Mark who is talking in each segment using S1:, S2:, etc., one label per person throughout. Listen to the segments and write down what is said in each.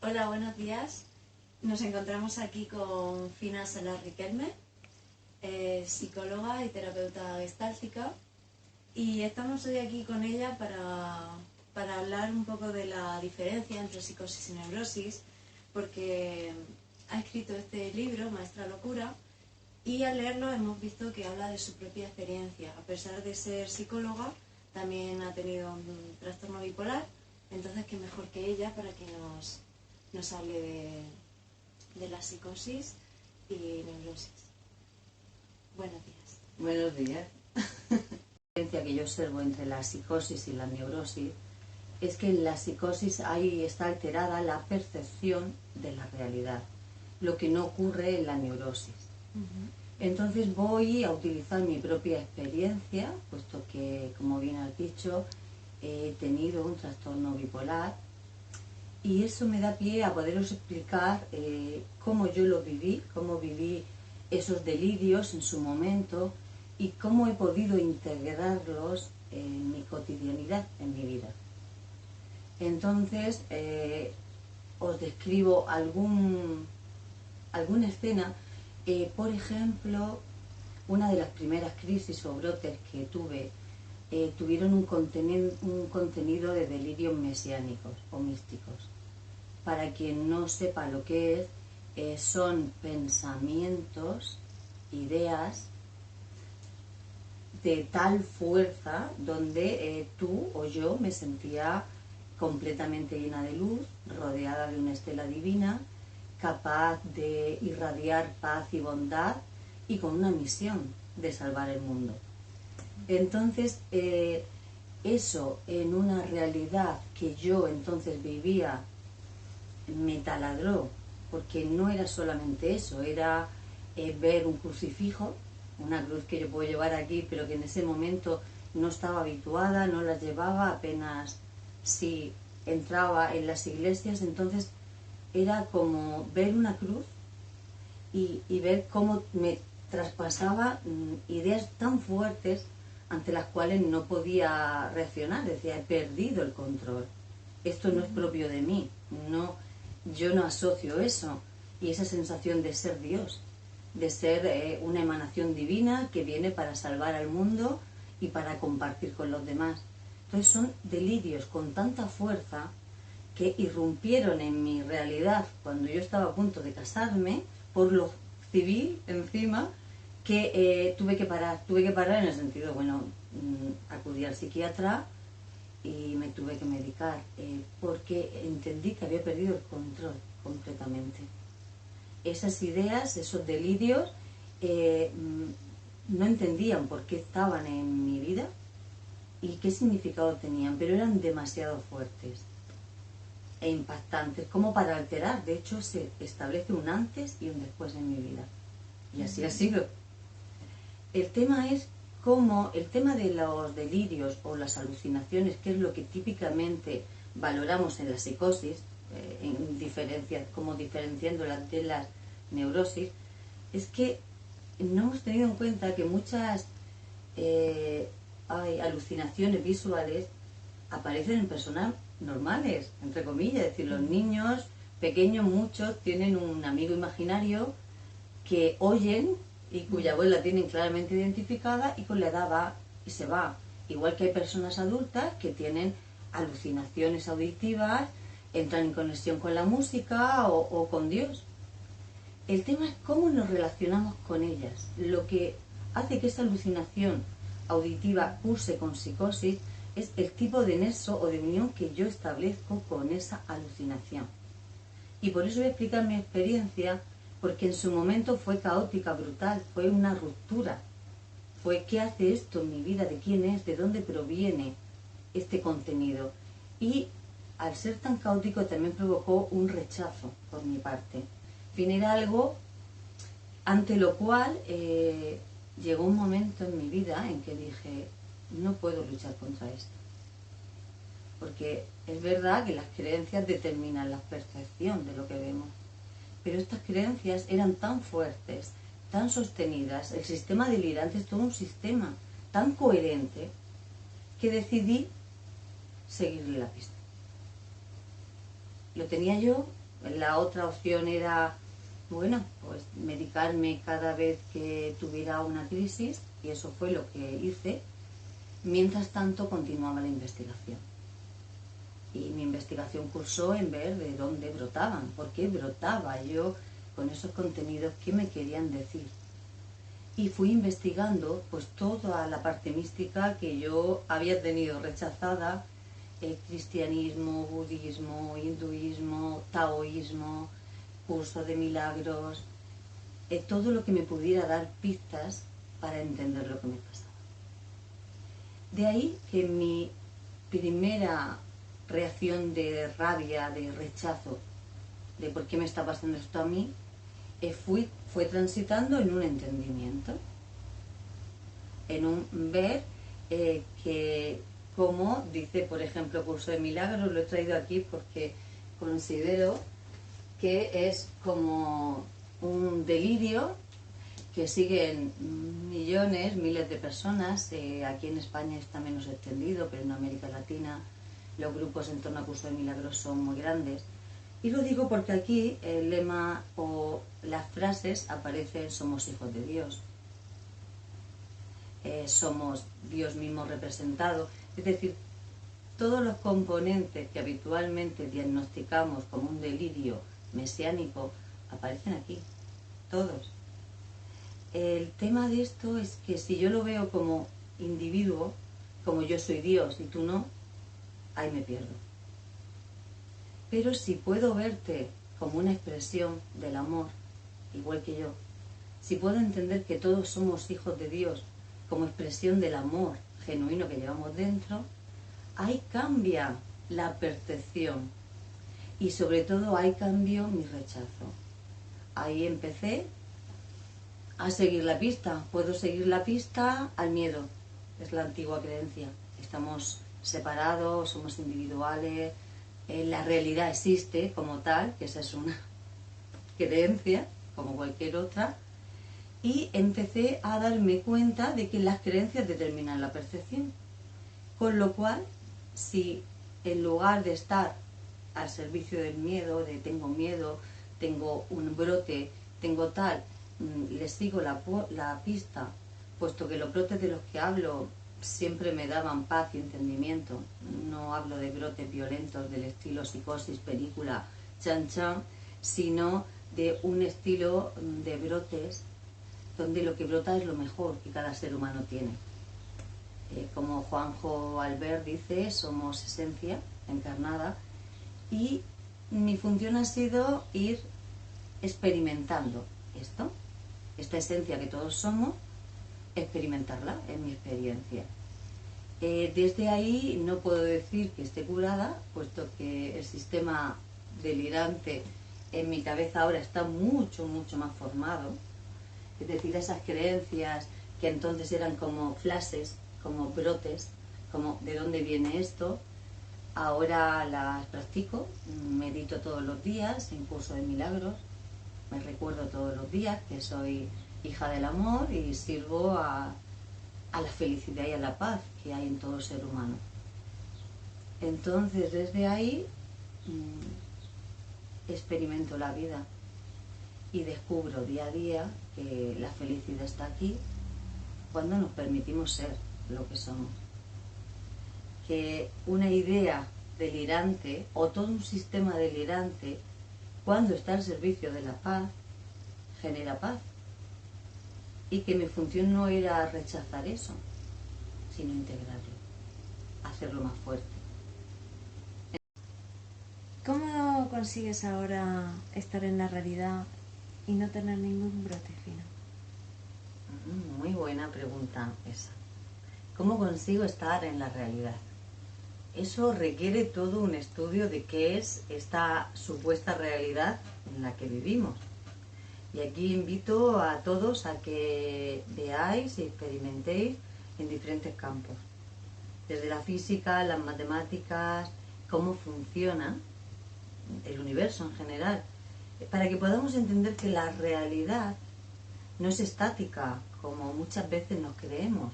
S1: Hola, buenos días. Nos encontramos aquí con Fina Salas Riquelme, psicóloga y terapeuta gestáltica, y estamos hoy aquí con ella para hablar un poco de la diferencia entre psicosis y neurosis, porque ha escrito este libro, Maestra Locura, y al leerlo hemos visto que habla de su propia experiencia. A pesar de ser psicóloga, también ha tenido un trastorno bipolar, entonces qué mejor que ella para que nos hable de la psicosis y neurosis. Buenos días.
S2: Buenos días. La diferencia que yo observo entre la psicosis y la neurosis es que en la psicosis ahí está alterada la percepción de la realidad, lo que no ocurre en la neurosis. Entonces voy a utilizar mi propia experiencia, puesto que, como bien has dicho, he tenido un trastorno bipolar, y eso me da pie a poderos explicar cómo yo lo viví, cómo viví esos delirios en su momento y cómo he podido integrarlos en mi cotidianidad, en mi vida. Entonces, os describo alguna escena. Por ejemplo, una de las primeras crisis o brotes que tuve tuvieron un contenido de delirios mesiánicos o místicos. Para quien no sepa lo que son pensamientos, ideas de tal fuerza donde tú o yo me sentía completamente llena de luz, rodeada de una estela divina, capaz de irradiar paz y bondad y con una misión de salvar el mundo. Entonces, eso en una realidad que yo entonces vivía me taladró, porque no era solamente eso, era ver un crucifijo, una cruz que yo puedo llevar aquí, pero que en ese momento no estaba habituada, no la llevaba, apenas si entraba en las iglesias. Entonces era como ver una cruz y ver cómo me traspasaba ideas tan fuertes ante las cuales no podía reaccionar. Decía, he perdido el control, esto no es propio de mí, yo no asocio eso, y esa sensación de ser Dios, de ser una emanación divina que viene para salvar al mundo y para compartir con los demás. Entonces son delirios con tanta fuerza que irrumpieron en mi realidad cuando yo estaba a punto de casarme, por lo civil encima, que tuve que parar en el sentido, acudí al psiquiatra y me tuve que medicar, porque entendí que había perdido el control completamente. Esas ideas, esos delirios, no entendían por qué estaban en mi vida y qué significado tenían, pero eran demasiado fuertes e impactantes como para alterar. De hecho, se establece un antes y un después en mi vida, y así ha sido. El tema es cómo el tema de los delirios o las alucinaciones, que es lo que típicamente valoramos en la psicosis, como diferenciándolas de las neurosis, es que no hemos tenido en cuenta que muchas alucinaciones visuales aparecen en personas normales, entre comillas. Es decir, los niños pequeños, muchos, tienen un amigo imaginario que oyen y cuya voz la tienen claramente identificada, y con la edad va y se va. Igual que hay personas adultas que tienen alucinaciones auditivas, entran en conexión con la música o con Dios. El tema es cómo nos relacionamos con ellas. Lo que hace que esa alucinación auditiva curse con psicosis es el tipo de nexo o de unión que yo establezco con esa alucinación. Y por eso voy a explicar mi experiencia, porque en su momento fue caótica, brutal, fue una ruptura. Fue, ¿qué hace esto en mi vida? ¿De quién es? ¿De dónde proviene este contenido? Y al ser tan caótico también provocó un rechazo por mi parte. En fin, era algo ante lo cual llegó un momento en mi vida en que dije, no puedo luchar contra esto. Porque es verdad que las creencias determinan la percepción de lo que vemos. Pero estas creencias eran tan fuertes, tan sostenidas, el sistema delirante es todo un sistema tan coherente, que decidí seguirle la pista. Lo tenía yo La otra opción era, bueno, pues medicarme cada vez que tuviera una crisis, y eso fue lo que hice. Mientras tanto continuaba la investigación. Y mi investigación cursó en ver de dónde brotaban, por qué brotaba yo con esos contenidos, qué me querían decir. Y fui investigando pues toda la parte mística que yo había tenido rechazada, cristianismo, budismo, hinduismo, taoísmo, curso de milagros, todo lo que me pudiera dar pistas para entender lo que me pasaba. De ahí que mi primera reacción de rabia, de rechazo, de por qué me está pasando esto a mí, fue transitando en un entendimiento, en un ver que, como dice, por ejemplo, Curso de Milagros, lo he traído aquí porque considero que es como un delirio que siguen millones, miles de personas. Aquí en España está menos extendido, pero en América Latina los grupos en torno a Curso de Milagros son muy grandes. Y lo digo porque aquí el lema o las frases aparecen: somos hijos de Dios, somos Dios mismo representado. Es decir, todos los componentes que habitualmente diagnosticamos como un delirio mesiánico aparecen aquí, todos. El tema de esto es que si yo lo veo como individuo, como yo soy Dios y tú no, ahí me pierdo. Pero si puedo verte como una expresión del amor, igual que yo, si puedo entender que todos somos hijos de Dios como expresión del amor genuino que llevamos dentro, ahí cambia la percepción y sobre todo ahí cambió mi rechazo. Ahí empecé a seguir la pista. Puedo seguir la pista al miedo, es la antigua creencia. Estamos separados, somos individuales, la realidad existe como tal, que esa es una creencia como cualquier otra, y empecé a darme cuenta de que las creencias determinan la percepción, con lo cual, si en lugar de estar al servicio del miedo, de tengo un brote, tengo tal, les sigo la pista, puesto que los brotes de los que hablo siempre me daban paz y entendimiento. No hablo de brotes violentos del estilo psicosis, película, chan chan, sino de un estilo de brotes donde lo que brota es lo mejor que cada ser humano tiene. Como Juanjo Albert dice, somos esencia encarnada, y mi función ha sido ir experimentando esta esencia que todos somos, experimentarla en mi experiencia. Desde ahí no puedo decir que esté curada, puesto que el sistema delirante en mi cabeza ahora está mucho, mucho más formado. Es decir, esas creencias que entonces eran como flashes, como brotes, como ¿de dónde viene esto? Ahora las practico, medito todos los días en Curso de Milagros, me recuerdo todos los días que soy hija del amor y sirvo a la felicidad y a la paz que hay en todo ser humano. Entonces, desde ahí experimento la vida y descubro día a día que la felicidad está aquí cuando nos permitimos ser lo que somos. Que una idea delirante o todo un sistema delirante, cuando está al servicio de la paz, genera paz. Y que mi función no era rechazar eso, sino integrarlo, hacerlo más fuerte.
S1: ¿Cómo consigues ahora estar en la realidad y no tener ningún brote fino?
S2: Muy buena pregunta esa. ¿Cómo consigo estar en la realidad? Eso requiere todo un estudio de qué es esta supuesta realidad en la que vivimos. Y aquí invito a todos a que veáis y experimentéis en diferentes campos. Desde la física, las matemáticas, cómo funciona el universo en general, para que podamos entender que la realidad no es estática, como muchas veces nos creemos.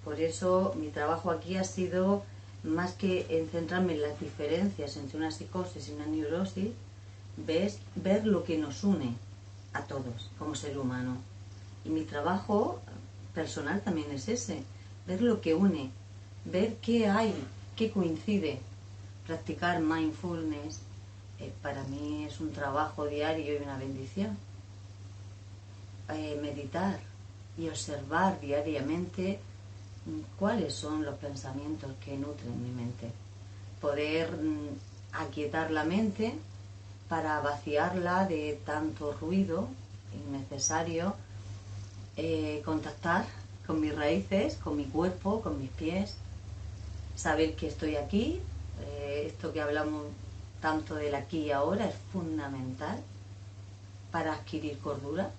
S2: Por eso mi trabajo aquí ha sido, más que en centrarme en las diferencias entre una psicosis y una neurosis, ver lo que nos une a todos como ser humano. Y mi trabajo personal también es ese, ver lo que une, ver qué hay, qué coincide. Practicar mindfulness para mí es un trabajo diario y una bendición. Meditar y observar diariamente cuáles son los pensamientos que nutren mi mente. Poder aquietar la mente para vaciarla de tanto ruido innecesario, contactar con mis raíces, con mi cuerpo, con mis pies, saber que estoy aquí. Esto que hablamos tanto del aquí y ahora es fundamental para adquirir cordura.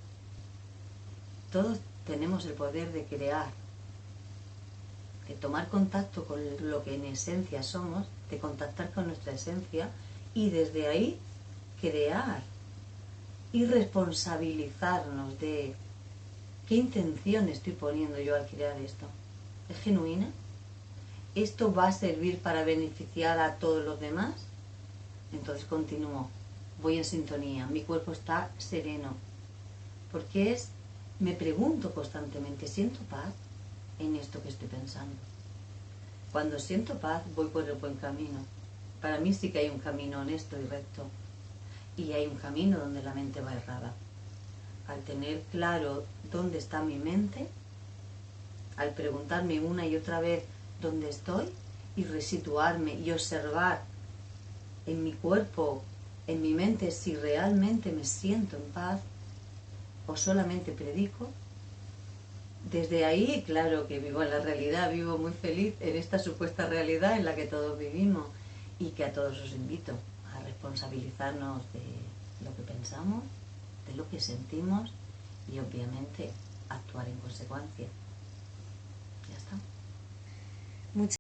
S2: Todos tenemos el poder de crear, de tomar contacto con lo que en esencia somos, de contactar con nuestra esencia y desde ahí crear y responsabilizarnos de qué intención estoy poniendo yo al crear esto. ¿Es genuina? ¿Esto va a servir para beneficiar a todos los demás? Entonces continúo, voy en sintonía, mi cuerpo está sereno, porque me pregunto constantemente, ¿siento paz en esto que estoy pensando? Cuando siento paz voy por el buen camino. Para mí sí que hay un camino honesto y recto, y hay un camino donde la mente va errada. Al tener claro dónde está mi mente, al preguntarme una y otra vez dónde estoy y resituarme y observar en mi cuerpo, en mi mente, si realmente me siento en paz o solamente predico, desde ahí, claro que vivo en la realidad, vivo muy feliz en esta supuesta realidad en la que todos vivimos y que a todos os invito a responsabilizarnos de lo que pensamos, de lo que sentimos y obviamente actuar en consecuencia. Ya está.